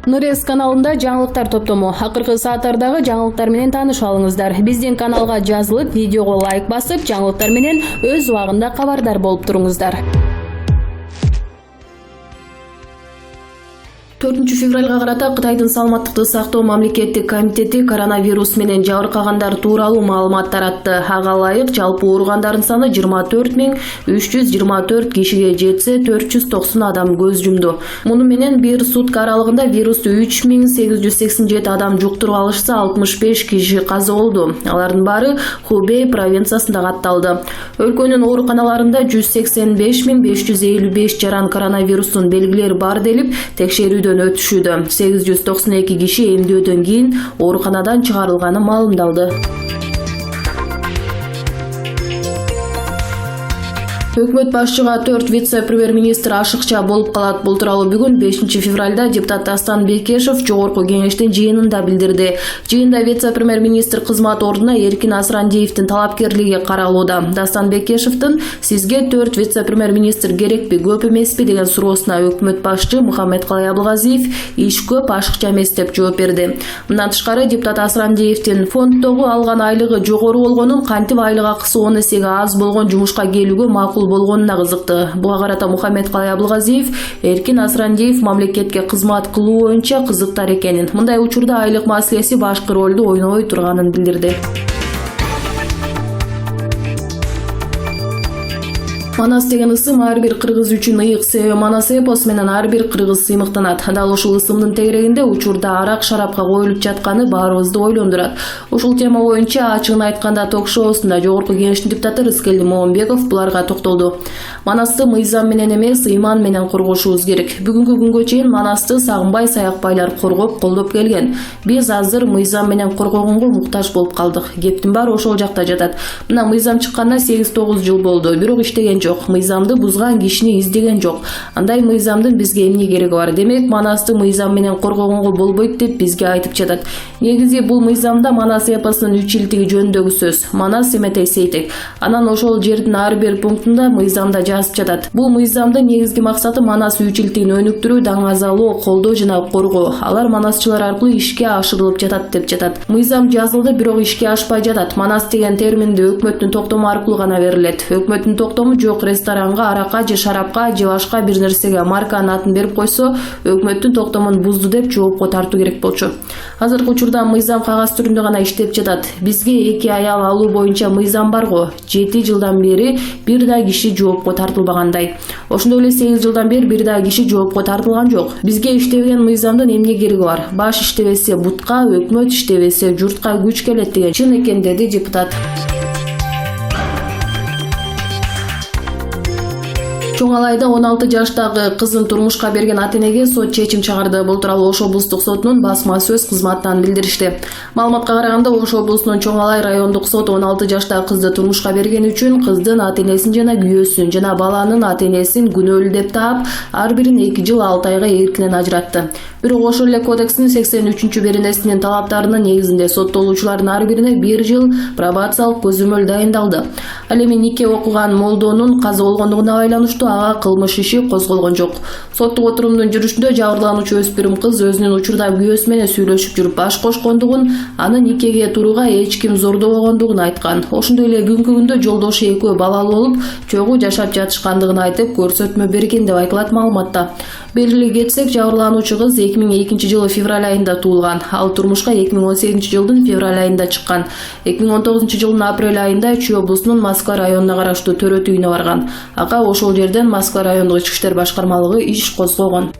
Нурес каналында жаңылыктар топтому. Акыркы сааттардагы жаңылыктар менен таанышып алыңыздар. Биздин каналга жазылып, видеого лайк басып, жаңылыктар менен өз убагында кабардар болуп туруңуздар. 4 февралга карата Кытайдын саламаттыкты сактоо мамлекеттик комитети коронавирус менен жабыркагандар тууралуу маалымат таратты. Ага ылайык жалпы ооругандардын саны 24.324 кишиге жетсе, 490 адам көз жумду. Муну менен бир сутка аралыгында вирусту 3887 адам жуктуруп алышса, 65 киши каза болду. Алардын баары Хубей провинциясында катталды. Өлкөнүн ооруканаларында 185.555 жаран коронавирустун белгилери бар делип текшерүүдө өтүшүүдө. 892 киши эмдөөдөн кийин ооруканадан чыгарылганы маалымдалды. Өкмөт башчыга 4 вице-премьер ашыкча болуп калат. Бул тууралуу бүгүн 5 февралда депутат Бекешов жогорку кеңештин жыйынында билдирди. Жыйында вице-премьер кызмат ордуна Эркин Асрандиевдин талапкерлиги каралууда. Дастан Бекешовдун сизге 4 вице-премьер керекпи, көп эмеспи деген суроосуна өкмөт башчы иш көп, ашыкча эмес деп жооп берди. Мындан тышкары депутат Асрандиевдин фонддогу алган айлыгы жогору болгонун, кантип айлык акысы 10 эсеге аз болгон жумушка келүүгө макул болгонуна кызыкты. Буга карата Эркин Асрандиев мамлекетке кызмат кылуу боюнча кызыктар экенин, мындай учурда айлык маселеси башкы ролду ойнобой турганын билдирди. Манас деген ысым ар бир кыргыз үчүн ыйык, себеби Манас эпос менен ар бир кыргыз сыймыктанат. Дал ушул ысымдын тегерегинде учурда арак шарапка коюлуп жатканы баарыбызды ойлондурат. Ушул тема боюнча ачыгын айтканда ток-шоусунда жогорку кеңештин депутаты Момбеков буларга токтолду. Манасты мыйзам менен эмес, ыйман менен коргошубуз керек. Бүгүнкү күнгө чейин Манасты сагынбай саякбайлар коргоп, колдоп келген. Биз азыр мыйзам менен коргогонго муктаж болуп калдык. Кептин баары ошол жакта жатат. Мына мыйзам чыкканына 8-9 жыл болду. Бирок иштеген жок. Мыйзамды бузган кишини издеген жок. Андай мыйзамдын бизге эмне кереги бар? Демек, Манасты мыйзам менен коргогонго болбойт деп бизге айтып жатат. Негизи бул мыйзамда Манас эпосунун 3 жылдыгы жөнүндөгү сөз. Манас эметей сейтек. Анан ошол жердин ар бир пунктунда мыйзамда жазып жатат. Бул мыйзамдын негизги максаты Манас 3 жылдыгын өнүктүрүү, даңазалоо, колдоо жана коргоо. Алар манасчылар аркылуу ишке ашырылып жатат деп жатат. Мыйзам жазылды, бирок ишке ашпай жатат. Манас деген терминди өкмөттүн токтому аркылуу гана берилет. Өкмөттүн токтому жок, ресторанга, арака же шарапка же башка бир нерсеге марканын атын берип койсо, өкмөттүн токтомун бузду деп жоопко тартуу керек болчу. Азыркы учурда мыйзам кагаз түрүндө гана иштеп жатат. Бизге 2 аял алуу боюнча мыйзам барго. 7 жылдан бери бир да киши жоопко тартылбагандай. Ошондой эле 8 жылдан бери бир да киши жоопко тартылган жок. Бизге иштебеген мыйзамдын эмне кереги бар? Баш иштебесе бутка, өкмөт иштебесе журтка күч келет деген чын экен, деди депутат. Чоң Алайда 16 жаштагы кызын турмушка берген ата-энеге сот чечим чыгарды. Бул тууралуу Ош облустук сотунун басма сөз кызматынан билдиришти. Маалыматка караганда, Ош облусунун Чоң Алай райондук соту 16 жаштагы кызды турмушка берген үчүн кыздын ата-энесин жана күйөөсүн жана баланын ата-энесин күнөөлүү деп таап, ар бирин 2 жыл 6 айга эркинен ажыратты. Бирок ошол эле кодекстин 83-беренесинин талаптарынын негизинде соттолуучулардын ар бирине 1 жыл пробациялык көзөмөл дайындалды. Ал эми нике окуган молдонун каза болгондугуна байланыштуу ага кылмыш иши козголгон жок. Соттук отурумдун жүрүшүндө жабырлануучу өспүрүм кыз өзүнүн учурда күйөөсү менен сүйлөшүп жүрүп баш кошкондугун, аны никеге турууга эч ким зордобогондугун айткан. Ошондой эле бүгүнкү күндө жолдошу экөө балалуу болуп, чогуу жашап жатышкандыгын айтып, көрсөтмө берген деп айтылат маалыматта. Белгилей кетсек, жабырлануучу кыз 2002 жылы февраль айында туулган. Ал турмушка 2018 жылдын февраль айында чыккан. 2019 жылдын апрель айында Чүй облусунун Москва районуна караштуу Төрөт үйүнө барган. Ага ошол жерден Москва райондук ички иштер башкармалыгы иш козгогон.